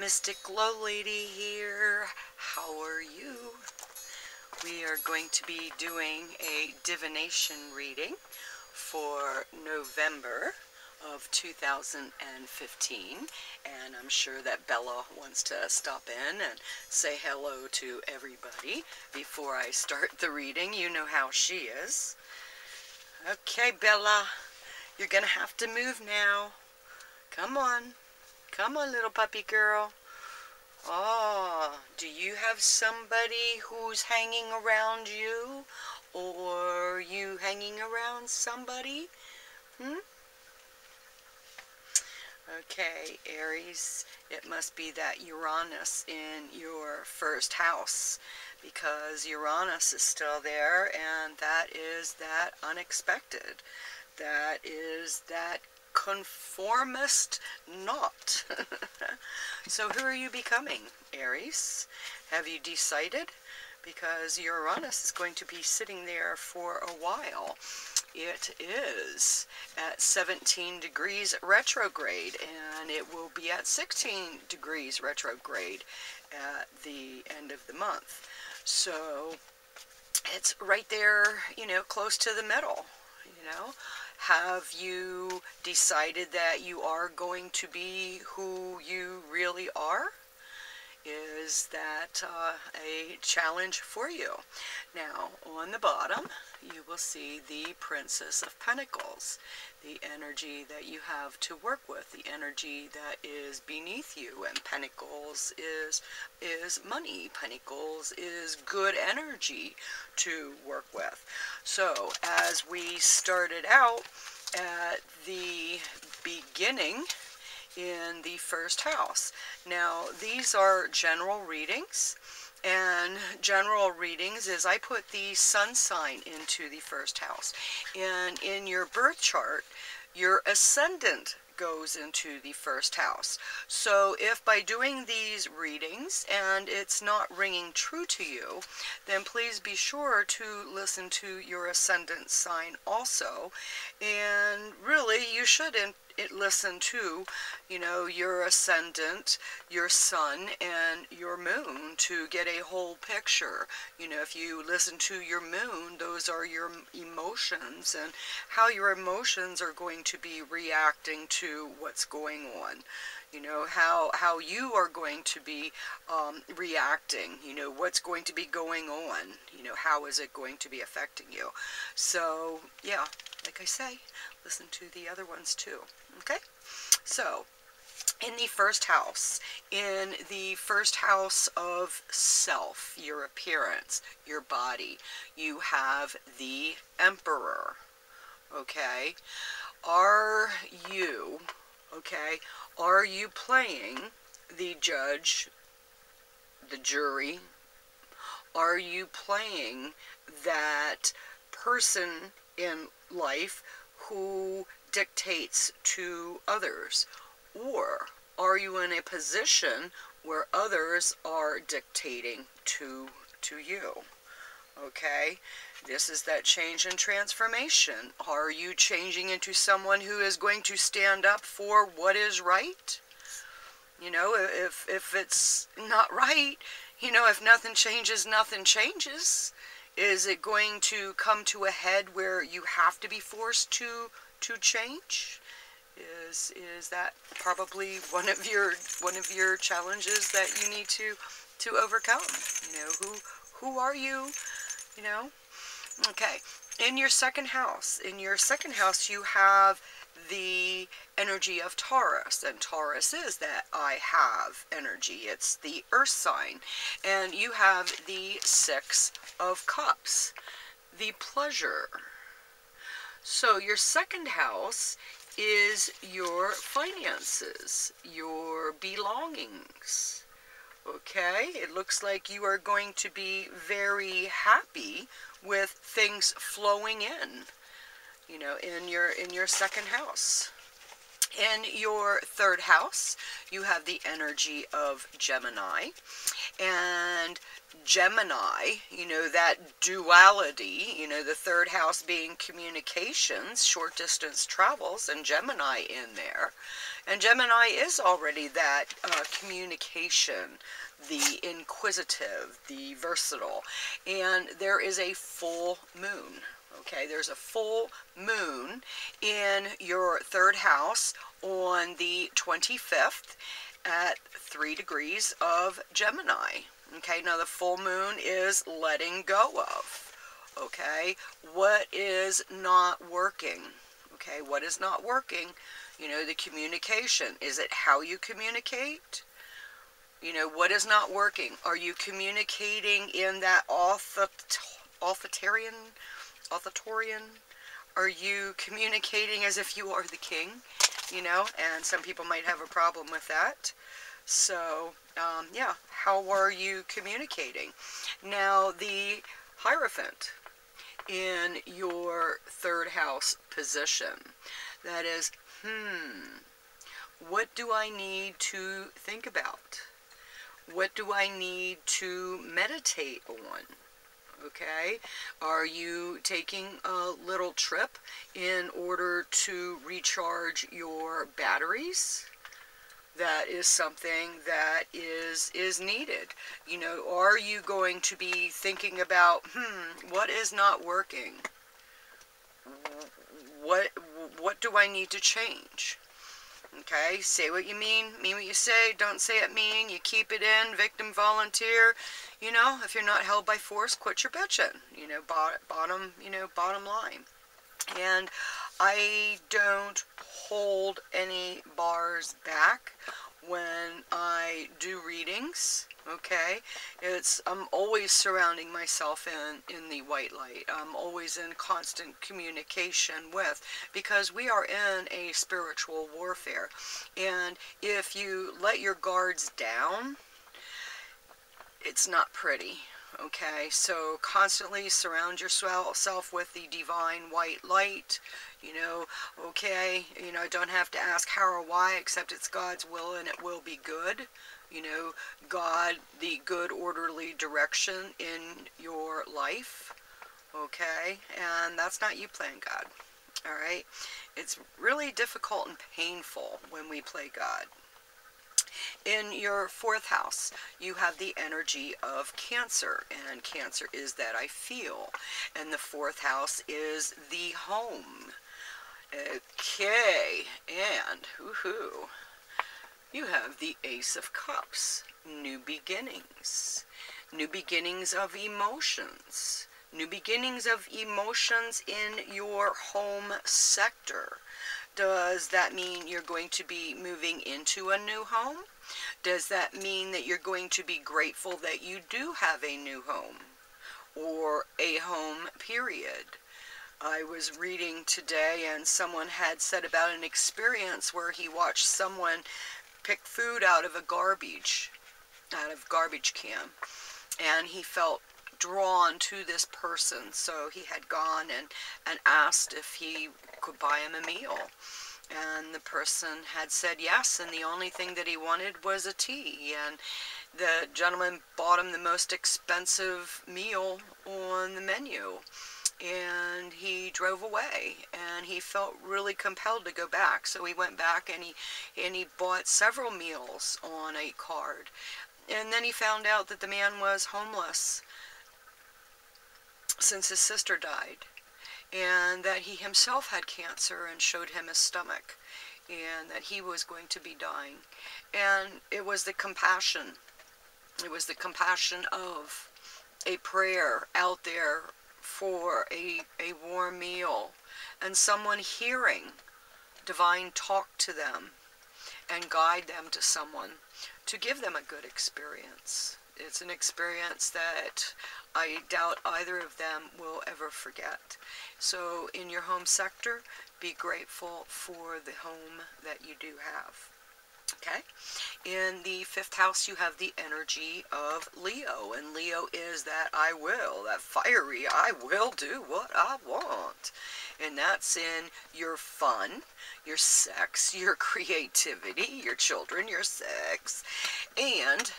Mystic GLoLady here. How are you? We are going to be doing a divination reading for November of 2015, and I'm sure that Bella wants to stop in and say hello to everybody before I start the reading. You know how she is. Okay, Bella, you're gonna have to move now. Come on. Come on, little puppy girl. Oh, do you have somebody who's hanging around you? Or you hanging around somebody? Okay, Aries, it must be that Uranus in your first house, because Uranus is still there, and that is that unexpected. That is that conformist knot. So who are you becoming, Aries? Have you decided? Because Uranus is going to be sitting there for a while. It is at 17 degrees retrograde, and it will be at 16 degrees retrograde at the end of the month. So it's right there, you know, close to the middle, you know. Have you decided that you are going to be who you really are? Is that a challenge for you? Now, on the bottom, you will see the Princess of Pentacles, the energy that you have to work with, the energy that is beneath you. And Pentacles is money. Pentacles is good energy to work with. So, as we started out at the beginning, in the first house. Now, these are general readings, and general readings is I put the sun sign into the first house, and in your birth chart, your ascendant goes into the first house. So if by doing these readings and it's not ringing true to you, then please be sure to listen to your ascendant sign also. And really, you shouldn't listen to, you know, your ascendant, your sun, and your moon to get a whole picture. You know, if you listen to your moon, those are your emotions and how your emotions are going to be reacting to what's going on. You know, how you are going to be reacting, you know, what's going to be going on, you know, how is it going to be affecting you. So, yeah, like I say, listen to the other ones too, okay? So, in the first house of self, your appearance, your body, you have the Emperor, okay? Are you playing the judge, the jury? Are you playing that person in life who dictates to others? Or are you in a position where others are dictating to you? Okay, this is that change and transformation. Are you changing into someone who is going to stand up for what is right? You know, if it's not right, you know, if nothing changes, nothing changes. Is it going to come to a head where you have to be forced to change? Is that probably one of your challenges that you need to overcome? You know, who are you? You know? Okay. In your second house, you have the energy of Taurus, and Taurus is that I have energy. It's the earth sign, and you have the Six of Cups, the pleasure. So your second house is your finances, your belongings. Okay, it looks like you are going to be very happy with things flowing in, you know, in your second house. In your third house, you have the energy of Gemini, and Gemini, you know, that duality, you know, the third house being communications, short distance travels, and Gemini in there. And Gemini is already that communication, the inquisitive, the versatile. And there is a full moon. Okay, there's a full moon in your third house on the 25th at 3 degrees of Gemini. Okay, now the full moon is letting go of. Okay, what is not working? Okay, what is not working? You know, the communication. Is it how you communicate? You know, what is not working? Are you communicating in that authoritarian? Are you communicating as if you are the king? You know, and some people might have a problem with that. So, yeah, how are you communicating? Now, the Hierophant in your third house position, that is, what do I need to think about? What do I need to meditate on? Okay, are you taking a little trip in order to recharge your batteries? That is something that is needed. You know, are you going to be thinking about, what is not working? What do I need to change? Okay, say what you mean what you say, don't say it mean, you keep it in, victim, volunteer. You know, if you're not held by force, quit your bitching. You know, bottom line. And I don't hold any bars back when I do readings. Okay, I'm always surrounding myself in the white light. I'm always in constant communication with, because we are in a spiritual warfare. And if you let your guards down, it's not pretty. Okay, so constantly surround yourself with the divine white light. You know, okay, you know, I don't have to ask how or why, except it's God's will and it will be good. You know, God, the good orderly direction in your life. Okay, and that's not you playing God. All right, it's really difficult and painful when we play God. In your fourth house, you have the energy of Cancer, and Cancer is that I feel, and the fourth house is the home. Okay, and woohoo, you have the Ace of Cups, new beginnings of emotions, new beginnings of emotions in your home sector. Does that mean you're going to be moving into a new home? Does that mean that you're going to be grateful that you do have a new home or a home, period? I was reading today and someone had said about an experience where he watched someone pick food out of garbage can, and he felt drawn to this person, so he had gone and asked if he could buy him a meal. And the person had said yes, and the only thing that he wanted was a tea. And the gentleman bought him the most expensive meal on the menu. And he drove away, and he felt really compelled to go back. So he went back and he bought several meals on a card. And then he found out that the man was homeless since his sister died, and that he himself had cancer and showed him his stomach, and that he was going to be dying. And it was the compassion. It was the compassion of a prayer out there for a warm meal, and someone hearing divine talk to them and guide them to someone to give them a good experience. It's an experience that I doubt either of them will ever forget. So in your home sector, be grateful for the home that you do have. Okay? In the fifth house, you have the energy of Leo, and Leo is that I will, that fiery, I will do what I want. And that's in your fun, your sex, your creativity, your children, your sex, and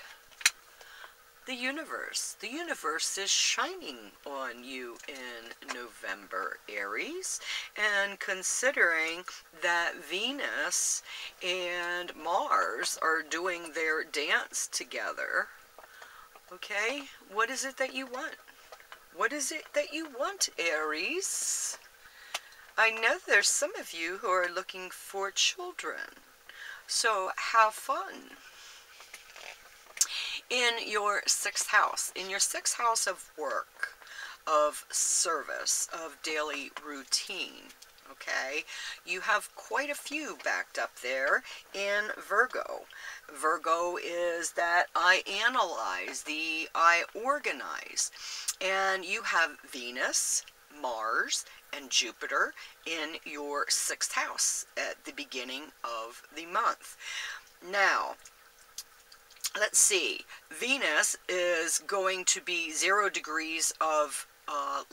the universe. The universe is shining on you in November, Aries. And considering that Venus and Mars are doing their dance together, okay, what is it that you want? What is it that you want, Aries? I know there's some of you who are looking for children. So have fun. In your 6th house, in your 6th house of work, of service, of daily routine, okay, you have quite a few backed up there in Virgo. Virgo is that I analyze, the I organize, and you have Venus, Mars, and Jupiter in your 6th house at the beginning of the month. Now, let's see, Venus is going to be 0 degrees of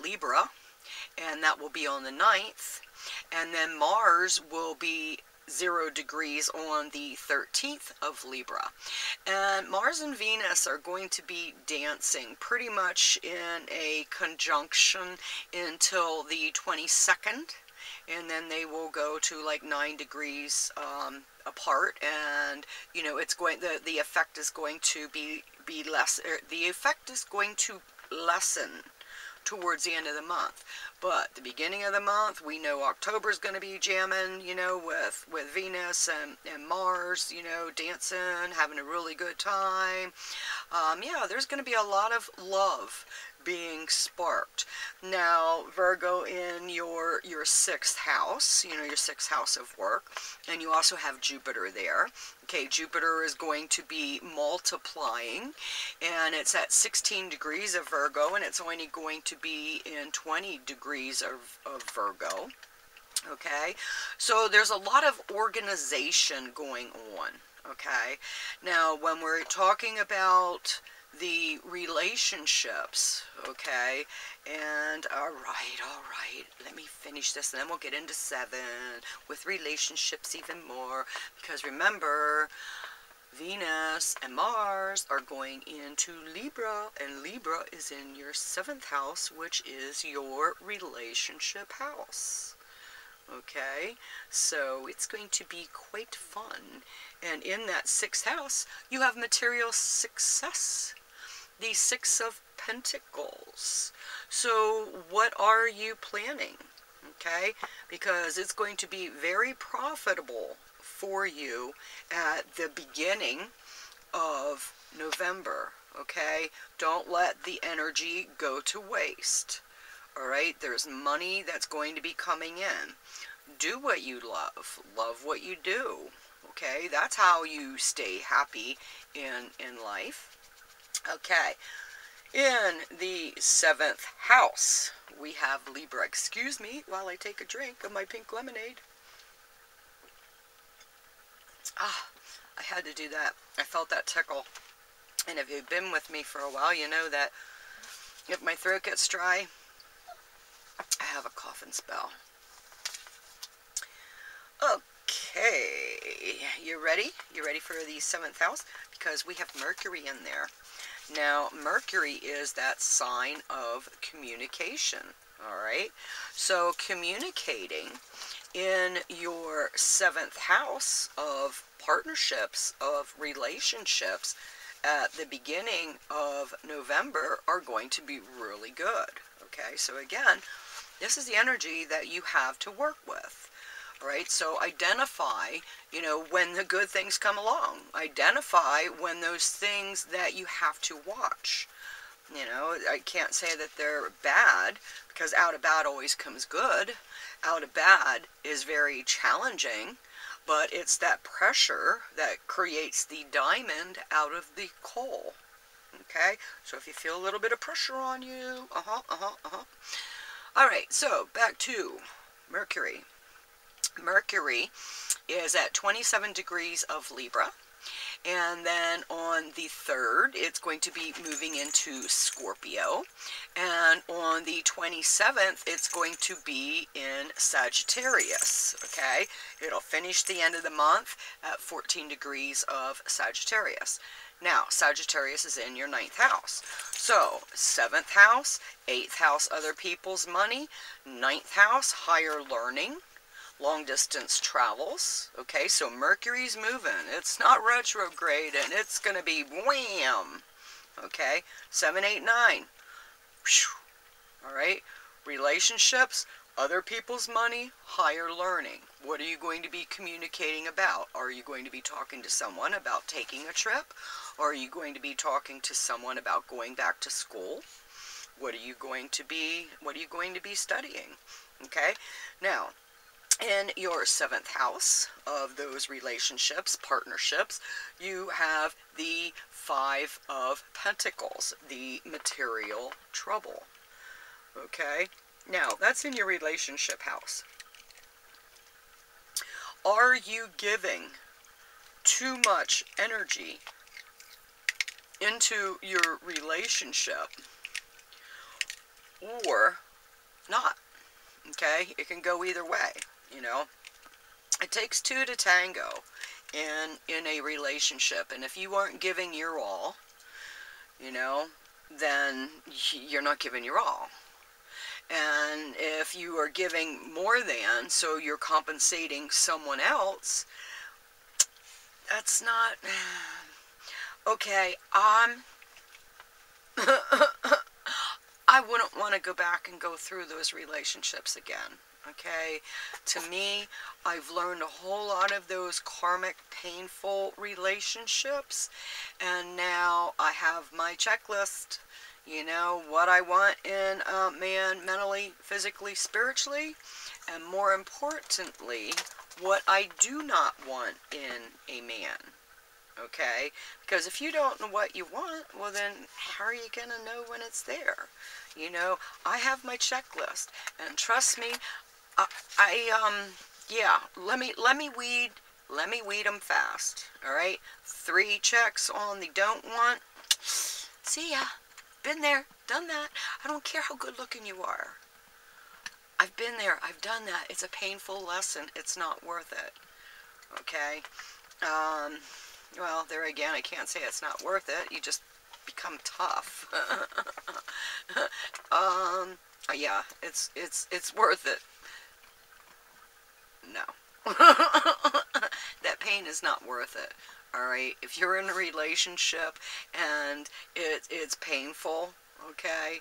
Libra, and that will be on the 9th. And then Mars will be 0 degrees on the 13th of Libra. And Mars and Venus are going to be dancing pretty much in a conjunction until the 22nd. And then they will go to like 9 degrees apart, and you know it's going, the effect is going to be less, the effect is going to lessen towards the end of the month. But the beginning of the month, we know October is going to be jamming, you know, with Venus and Mars, you know, dancing, having a really good time. Yeah, there's going to be a lot of love being sparked. Now, Virgo, in your 6th house, you know, your 6th house of work, and you also have Jupiter there. Okay, Jupiter is going to be multiplying, and it's at 16 degrees of Virgo, and it's only going to be in 20 degrees of Virgo. Okay, so there's a lot of organization going on. Okay, now when we're talking about the relationships, okay, and all right, let me finish this and then we'll get into 7 with relationships even more, because remember, Venus and Mars are going into Libra, and Libra is in your 7th house, which is your relationship house. Okay, so it's going to be quite fun. And in that 6th house, you have material success, the 6 of Pentacles. So what are you planning? Okay, because it's going to be very profitable for you at the beginning of November. Okay, don't let the energy go to waste. All right, there's money that's going to be coming in. Do what you love. Love what you do. Okay, that's how you stay happy in life. Okay, in the 7th house, we have Libra. Excuse me while I take a drink of my pink lemonade. Ah, I had to do that. I felt that tickle. And if you've been with me for a while, you know that if my throat gets dry, I have a coughing spell. Okay, you ready? You ready for the 7th house? Because we have Mercury in there. Now, Mercury is that sign of communication, all right? So communicating in your 7th house of partnerships, of relationships, at the beginning of November are going to be really good, okay? So again, this is the energy that you have to work with. All right, so identify, you know, when the good things come along. Identify when those things that you have to watch. You know, I can't say that they're bad, because out of bad always comes good. Out of bad is very challenging, but it's that pressure that creates the diamond out of the coal. Okay, so if you feel a little bit of pressure on you, All right, so back to Mercury. Mercury is at 27 degrees of Libra, and then on the 3rd it's going to be moving into Scorpio, and on the 27th it's going to be in Sagittarius. Okay, it'll finish the end of the month at 14 degrees of Sagittarius. Now, Sagittarius is in your 9th house. So, 7th house, 8th house, other people's money. 9th house, higher learning, long distance travels. Okay, so Mercury's moving. It's not retrograde, and it's going to be wham. Okay, 7, 8, 9. All right, relationships, other people's money, higher learning. What are you going to be communicating about? Are you going to be talking to someone about taking a trip? Or are you going to be talking to someone about going back to school? What are you going to be studying? Okay? Now, in your 7th house of those relationships, partnerships, you have the 5 of Pentacles, the material trouble. Okay? Now, that's in your relationship house. Are you giving too much energy into your relationship or not? Okay? It can go either way, you know. It takes two to tango in a relationship. And if you aren't giving your all, you know, then you're not giving your all. And if you are giving more than, so you're compensating someone else, that's not... Okay, I wouldn't want to go back and go through those relationships again. Okay, to me, I've learned a whole lot of those karmic, painful relationships, and now I have my checklist. You know, what I want in a man, mentally, physically, spiritually, and more importantly, what I do not want in a man. Okay? Because if you don't know what you want, well then, how are you going to know when it's there? You know, I have my checklist, and trust me, yeah, let me weed them fast. All right? 3 checks on the don't want. See ya. Been there, done that. I don't care how good looking you are. I've been there, I've done that. It's a painful lesson. It's not worth it. Okay? Well, there again, I can't say it's not worth it. You just become tough. Yeah, it's worth it. No. That pain is not worth it. Alright, if you're in a relationship and it's painful, okay,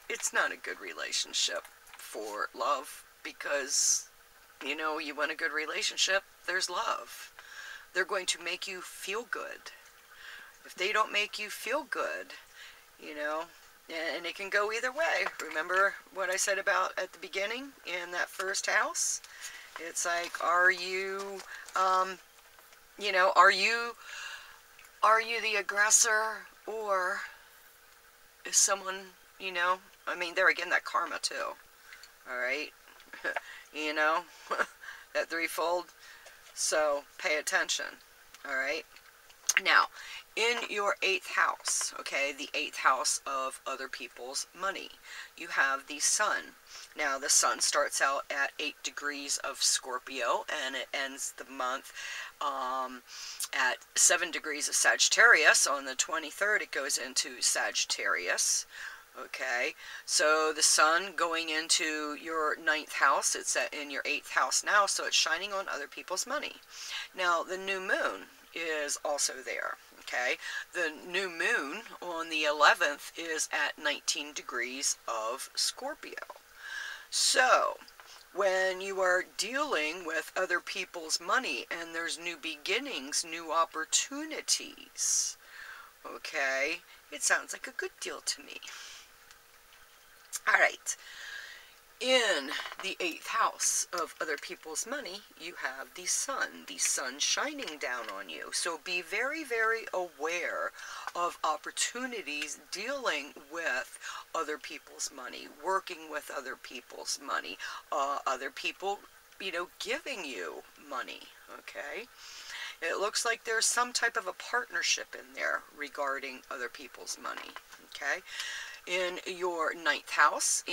it's not a good relationship for love, because, you know, you want a good relationship, there's love. They're going to make you feel good. If they don't make you feel good, you know, and it can go either way. Remember what I said about at the beginning in that first house? It's like, are you, you know, are you the aggressor, or is someone, you know, I mean, there again, that karma too, alright, you know, that threefold, so pay attention, alright. Now, in your 8th house, okay, the 8th house of other people's money, you have the sun. Now, the sun starts out at 8 degrees of Scorpio, and it ends the month at 7 degrees of Sagittarius. On the 23rd, it goes into Sagittarius. Okay, so the sun going into your 9th house, it's in your 8th house now, so it's shining on other people's money. Now, the new moon is also there. Okay, the new moon on the 11th is at 19 degrees of Scorpio. So, when you are dealing with other people's money and there's new beginnings, new opportunities, okay, it sounds like a good deal to me. Alright, in the 8th house of other people's money, you have the sun shining down on you. So be very, very aware of opportunities dealing with other people's money, working with other people's money, other people, you know, giving you money, okay? It looks like there's some type of a partnership in there regarding other people's money, okay? In your 9th house,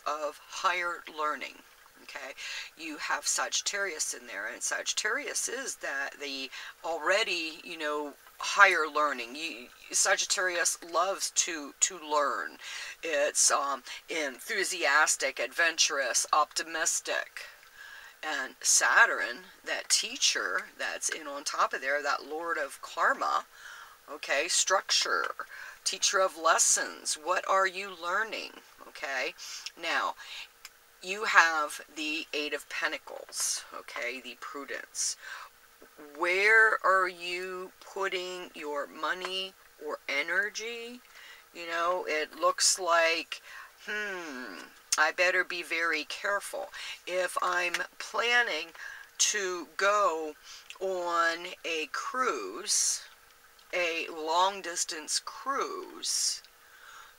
of higher learning, okay, you have Sagittarius in there, and Sagittarius is that the already, you know, higher learning. Sagittarius loves to learn. It's enthusiastic, adventurous, optimistic. And Saturn, that teacher that's in on top of there, that Lord of Karma, okay, structure, teacher of lessons. What are you learning? Okay, now you have the Eight of Pentacles, okay, the Prudence. Where are you putting your money or energy? You know, it looks like, I better be very careful. If I'm planning to go on a cruise, a long-distance cruise,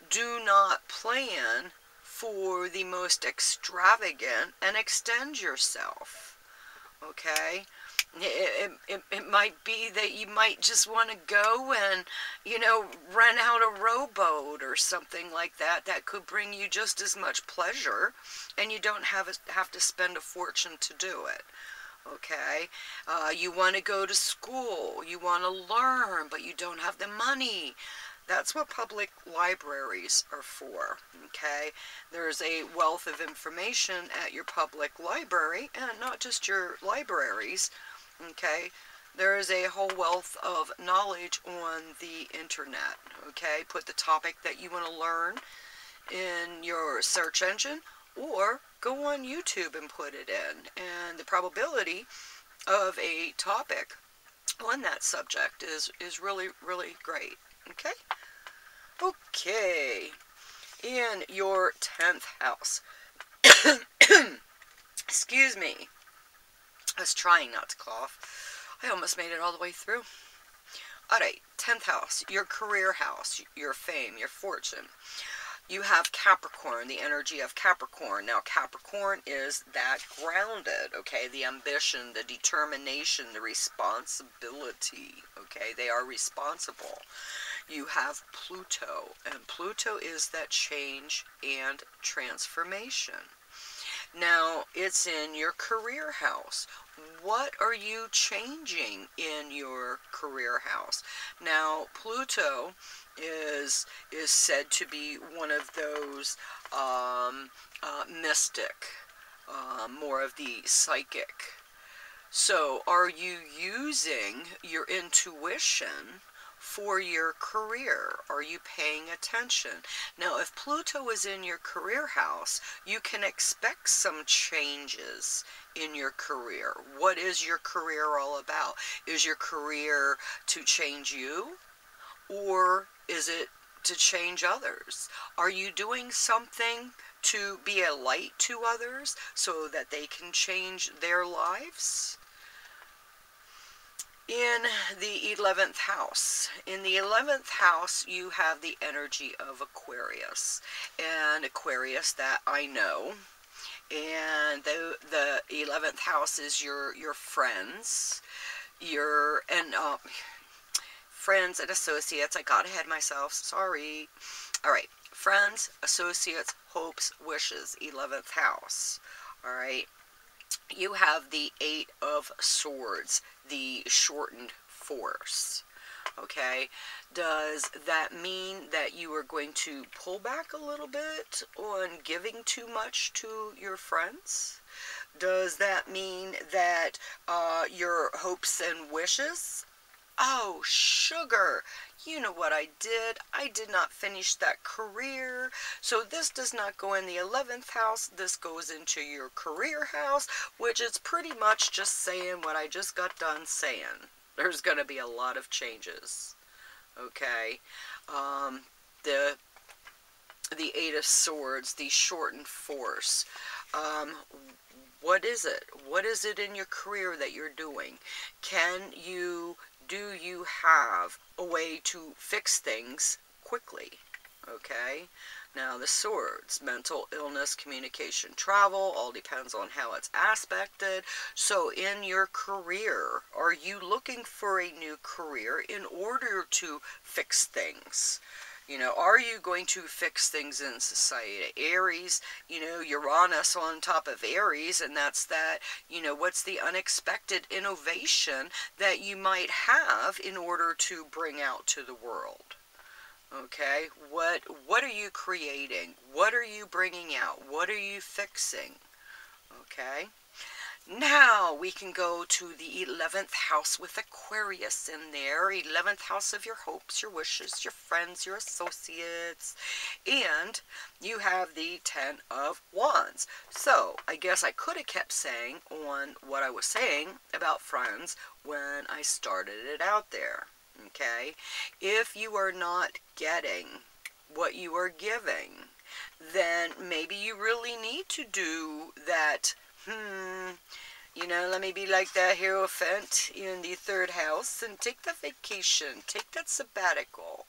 do not plan for the most extravagant and extend yourself, okay? It might be that you might just want to go and, you know, rent out a rowboat or something like that. That could bring you just as much pleasure, and you don't have to spend a fortune to do it. Okay, you want to go to school, you want to learn, but you don't have the money. That's what public libraries are for, okay? There's a wealth of information at your public library, and not just your libraries, okay? There is a whole wealth of knowledge on the internet, okay? Put the topic that you want to learn in your search engine, or go on YouTube and put it in, and the probability of a topic on that subject is really, really great, okay? Okay, in your 10th house, excuse me, I was trying not to cough. I almost made it all the way through. Alright, 10th house, your career house, your fame, your fortune. You have Capricorn, the energy of Capricorn. Now, Capricorn is that grounded, okay? The ambition, the determination, the responsibility, okay? They are responsible. You have Pluto, and Pluto is that change and transformation. Now, it's in your career house. What are you changing in your career house? Now, Pluto is said to be one of those mystic, more of the psychic. So, are you using your intuition for your career? Are you paying attention? Now, if Pluto is in your career house, you can expect some changes in your career. What is your career all about? Is your career to change you, or is it to change others? Are you doing something to be a light to others so that they can change their lives? In the 11th house. In the 11th house, you have the energy of Aquarius. And Aquarius, that I know. And the 11th house is your friends. Friends and associates. I got ahead of myself. Sorry. Alright. Friends, associates, hopes, wishes. 11th house. Alright. You have the Eight of Swords, the shortened force, okay? Does that mean that you are going to pull back a little bit on giving too much to your friends? Does that mean that your hopes and wishes? Oh, sugar, you know what I did. I did not finish that career. So this does not go in the 11th house. This goes into your career house, which is pretty much just saying what I just got done saying. There's going to be a lot of changes. Okay. The Eight of Swords, the shortened force. What is it? What is it in your career that you're doing? Do you have a way to fix things quickly? Okay. Now the swords, mental illness, communication, travel, all depends on how it's aspected. So in your career, are you looking for a new career in order to fix things? You know, are you going to fix things in society? Aries, you know, Uranus on top of Aries, and that's that, you know, what's the unexpected innovation that you might have in order to bring out to the world? Okay, what are you creating? What are you bringing out? What are you fixing? Okay. Now we can go to the 11th house with Aquarius in there. 11th house of your hopes, your wishes, your friends, your associates. And you have the 10 of Wands. So I guess I could have kept saying on what I was saying about friends when I started it out there. Okay? If you are not getting what you are giving, then maybe you really need to do that, you know, let me be like that Hierophant in the 3rd house and take that vacation, take that sabbatical,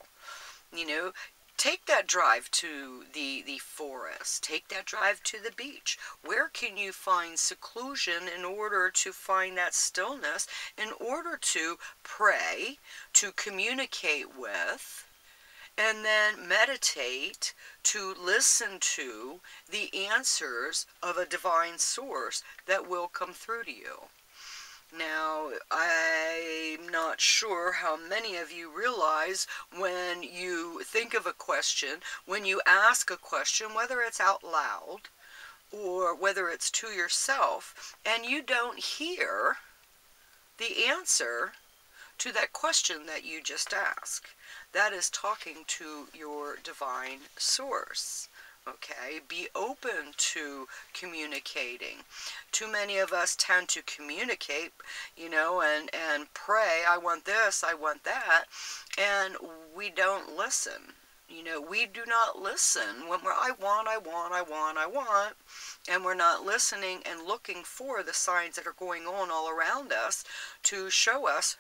you know, take that drive to the forest, take that drive to the beach. Where can you find seclusion in order to find that stillness, in order to pray, to communicate with, and then meditate to listen to the answers of a divine source that will come through to you. Now, I'm not sure how many of you realize when you think of a question, when you ask a question, whether it's out loud or whether it's to yourself, and you don't hear the answer to that question that you just asked. That is talking to your divine source. Okay, be open to communicating. Too many of us tend to communicate, you know, and pray, I want this, I want that, and we don't listen. You know, we do not listen when we're, I want, and we're not listening and looking for the signs that are going on all around us to show us,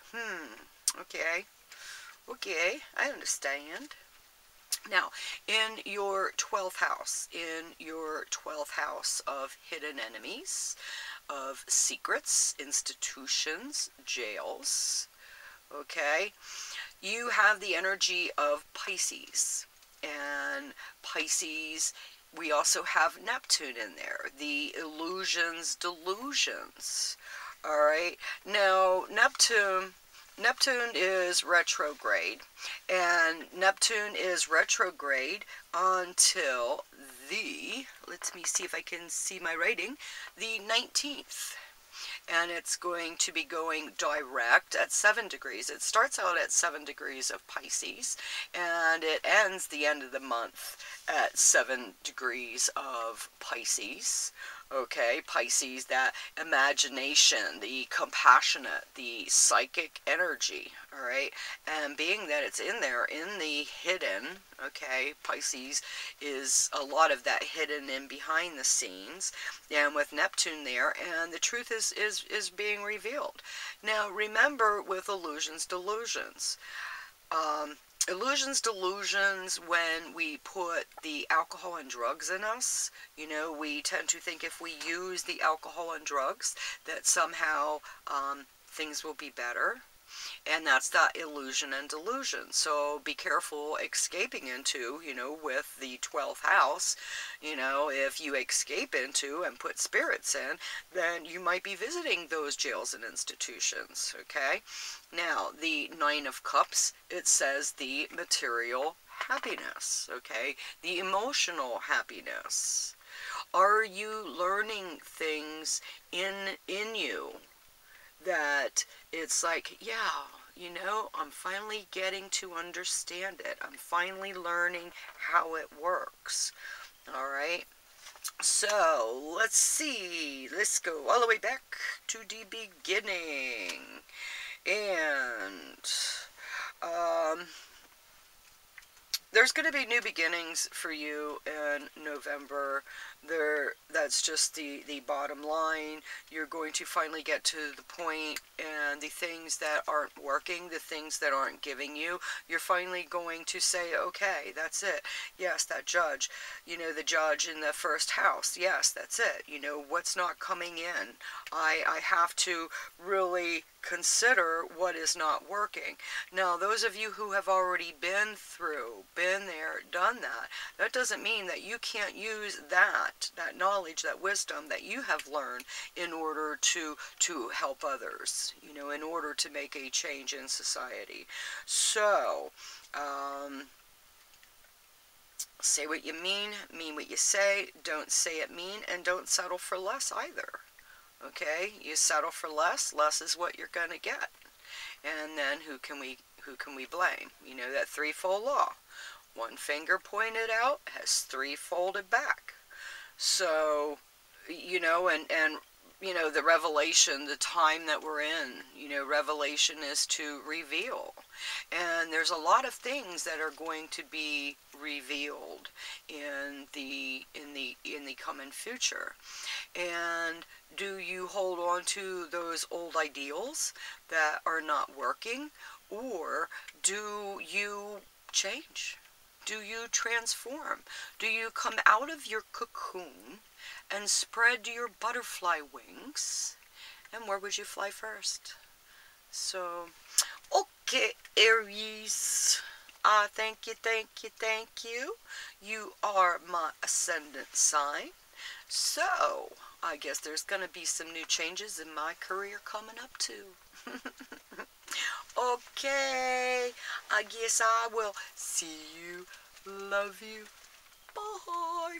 okay, I understand. Now, in your 12th house, of hidden enemies, of secrets, institutions, jails, okay, you have the energy of Pisces. And Pisces, we also have Neptune in there, the illusions, delusions. All right, now Neptune is retrograde, and Neptune is retrograde until the, let me see if I can see my rating, the 19th. And it's going to be going direct at 7 degrees. It starts out at 7 degrees of Pisces, and it ends the end of the month at 7 degrees of Pisces. Okay, Pisces, that imagination, the compassionate, the psychic energy, all right? And being that it's in there, in the hidden, okay, Pisces is a lot of that hidden in behind the scenes, and with Neptune there, and the truth is being revealed. Now, remember with illusions, delusions, delusions, when we put the alcohol and drugs in us, you know, we tend to think if we use the alcohol and drugs that somehow things will be better. And that's the illusion and delusion. So be careful escaping into, you know, with the 12th house, you know, if you escape into and put spirits in, then you might be visiting those jails and institutions, okay? Now, the 9 of Cups, it says the material happiness, okay? The emotional happiness. Are you learning things in you that it's like, yeah, you know, I'm finally getting to understand it. I'm finally learning how it works. All right. So, let's see. Let's go all the way back to the beginning. And, there's going to be new beginnings for you in November. That's just the bottom line. You're going to finally get to the point, and the things that aren't working, the things that aren't giving you, you're finally going to say, okay, that's it. Yes, that judge, you know, the judge in the 1st house, yes, that's it. You know, what's not coming in? I have to really consider what is not working. Now, those of you who have already been there, done that, that doesn't mean that you can't use that knowledge, that wisdom that you have learned in order to help others, you know, in order to make a change in society. So, say what you mean what you say, don't say it mean, and don't settle for less either. Okay, you settle for less, less is what you're going to get. And then who can we blame? You know that threefold law. One finger pointed out has three folded back. So, you know, and you know, the revelation, the time that we're in, you know, revelation is to reveal. And there's a lot of things that are going to be revealed in the coming future. And do you hold on to those old ideals that are not working, or do you change? Do you transform? Do you come out of your cocoon and spread your butterfly wings? And where would you fly first? So, okay, Aries. Thank you, thank you, thank you. You are my ascendant sign. So, I guess there's going to be some new changes in my career coming up too. Okay, I guess I will see you. Love you. Bye.